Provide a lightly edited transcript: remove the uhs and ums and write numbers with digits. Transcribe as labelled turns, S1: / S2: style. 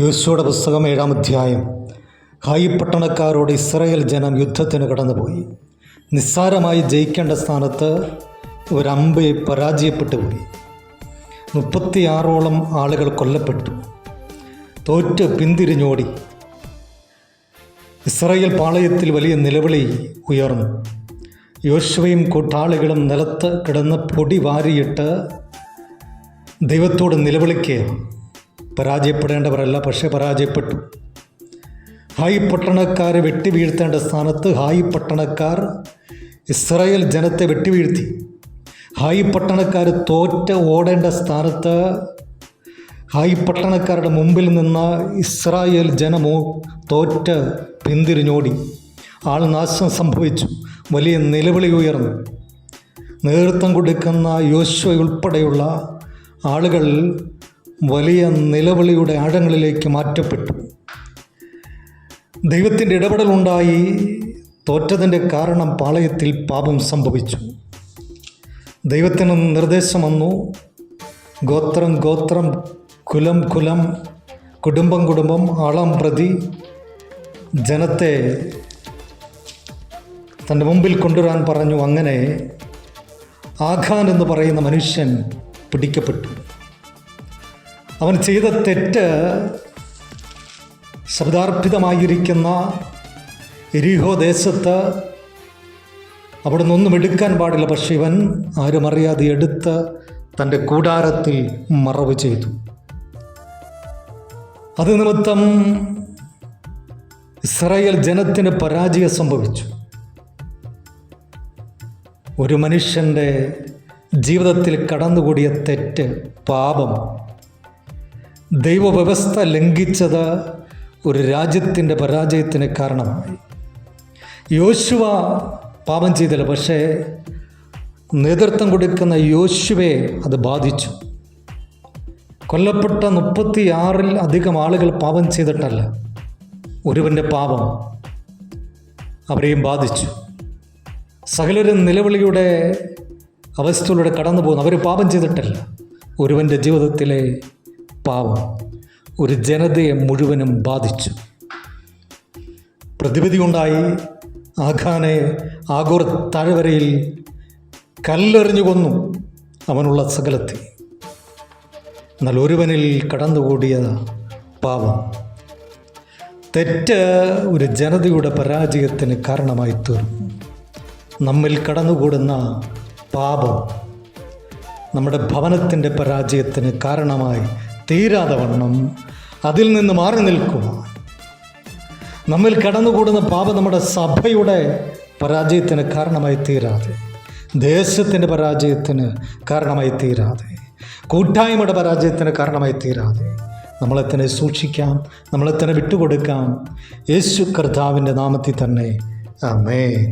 S1: യോശുവയുടെ പുസ്തകം 7-ാം അധ്യായം. ഹായി പട്ടണക്കാരോട് ഇസ്രായേൽ ജനം യുദ്ധത്തിന് കടന്നുപോയി. നിസ്സാരമായി ജയിക്കേണ്ട സ്ഥാനത്ത് ഒരമ്പ് പരാജയപ്പെട്ടു പോയി. 36ഓളം ആളുകൾ കൊല്ലപ്പെട്ടു. തോറ്റ് പിന്തിരിഞ്ഞോടി. ഇസ്രായേൽ പാളയത്തിൽ വലിയ നിലവിളി ഉയർന്നു. യോശുവയും കൂട്ടാളികളും നിലത്ത് കിടന്ന് പൊടി വാരിയിട്ട് ദൈവത്തോട് നിലവിളിക്കുക. പരാജയപ്പെടേണ്ടവരല്ല, പക്ഷേ പരാജയപ്പെട്ടു. ഹായി പട്ടണക്കാരെ വെട്ടിവീഴ്ത്തേണ്ട സ്ഥാനത്ത് ഹായി പട്ടണക്കാർ ഇസ്രായേൽ ജനത്തെ വെട്ടിവീഴ്ത്തി. ഹായി പട്ടണക്കാർ തോറ്റ് ഓടേണ്ട സ്ഥാനത്ത് ഹായി പട്ടണക്കാരുടെ മുമ്പിൽ നിന്ന് ഇസ്രായേൽ ജനമോ തോറ്റ് പിന്തിരിഞ്ഞോടി. ആൾനാശം സംഭവിച്ചു. വലിയ നിലവിളി ഉയർന്നു. നേതൃത്വം കൊടുക്കുന്ന യോശുവ ഉൾപ്പെടെയുള്ള ആളുകൾ വലിയ നിലവിളിയുടെ ആഴങ്ങളിലേക്ക് മാറ്റപ്പെട്ടു. ദൈവത്തിൻ്റെ ഇടപെടലുണ്ടായി. തോറ്റതിൻ്റെ കാരണം പാളയത്തിൽ പാപം സംഭവിച്ചു. ദൈവത്തിന് നിർദ്ദേശം വന്നു. ഗോത്രം ഗോത്രം, കുലം കുലം, കുടുംബം കുടുംബം, ആളം പ്രതി ജനത്തെ തൻ്റെ മുമ്പിൽ കൊണ്ടുവരാൻ പറഞ്ഞു. അങ്ങനെ ആഖാൻ എന്ന് പറയുന്ന മനുഷ്യൻ പിടിക്കപ്പെട്ടു. അവൻ ചെയ്ത തെറ്റ് ശബ്ദാർപ്പിതമായിരിക്കുന്ന എരിഹോ ദേശത്ത് അവിടെ നിന്നൊന്നും എടുക്കാൻ പാടില്ല. പക്ഷെ ഇവൻ ആരും അറിയാതെ എടുത്ത് തൻ്റെ കൂടാരത്തിൽ മറവ് ചെയ്തു. അത് നിമിത്തം ഇസ്രായേൽ ജനത്തിന് പരാജയം സംഭവിച്ചു. ഒരു മനുഷ്യൻ്റെ ജീവിതത്തിൽ കടന്നുകൂടിയ തെറ്റ്, പാപം, ദൈവവ്യവസ്ഥ ലംഘിച്ചത് ഒരു രാജ്യത്തിൻ്റെ പരാജയത്തിന് കാരണമായി. യോശുവ പാപം ചെയ്തില്ല, പക്ഷേ നേതൃത്വം കൊടുക്കുന്ന യോശുവയെ അത് ബാധിച്ചു. കൊല്ലപ്പെട്ട 36-ൽ അധികം ആളുകൾ പാപം ചെയ്തിട്ടല്ല, ഒരുവൻ്റെ പാപം അവരെയും ബാധിച്ചു. സകലരും നിലവിളിയുടെ അവസ്ഥയിലൂടെ കടന്നു പോകുന്നു. അവർ പാപം ചെയ്തിട്ടല്ല, ഒരുവൻ്റെ ജീവിതത്തിലെ പാപം ഒരു ജനതയെ മുഴുവനും ബാധിച്ചു. പ്രതിവിധി ഉണ്ടായി. ആഖാനെ ആഗോർ താഴ്വരയിൽ കല്ലെറിഞ്ഞു കൊന്നു അവനുള്ള സകലത്തെ. എന്നാൽ ഒരുവനിൽ കടന്നുകൂടിയ പാപം, തെറ്റ് ഒരു ജനതയുടെ പരാജയത്തിന് കാരണമായി തീർന്നു. നമ്മിൽ കടന്നുകൂടുന്ന പാപം നമ്മുടെ ഭവനത്തിൻ്റെ പരാജയത്തിന് കാരണമായി തീരാതെ വണ്ണം അതിൽ നിന്ന് മാറി നിൽക്കുക. നമ്മിൽ കടന്നുകൂടുന്ന പാപം നമ്മുടെ സഭയുടെ പരാജയത്തിന് കാരണമായി തീരാതെ, ദേശത്തിൻ്റെ പരാജയത്തിന് കാരണമായി തീരാതെ, കൂട്ടായ്മയുടെ പരാജയത്തിന് കാരണമായി തീരാതെ നമ്മളെ തന്നെ സൂക്ഷിക്കാം, നമ്മളെ തന്നെ വിട്ടുകൊടുക്കാം. യേശു കർത്താവിൻ്റെ നാമത്തിൽ തന്നെ ആമേൻ.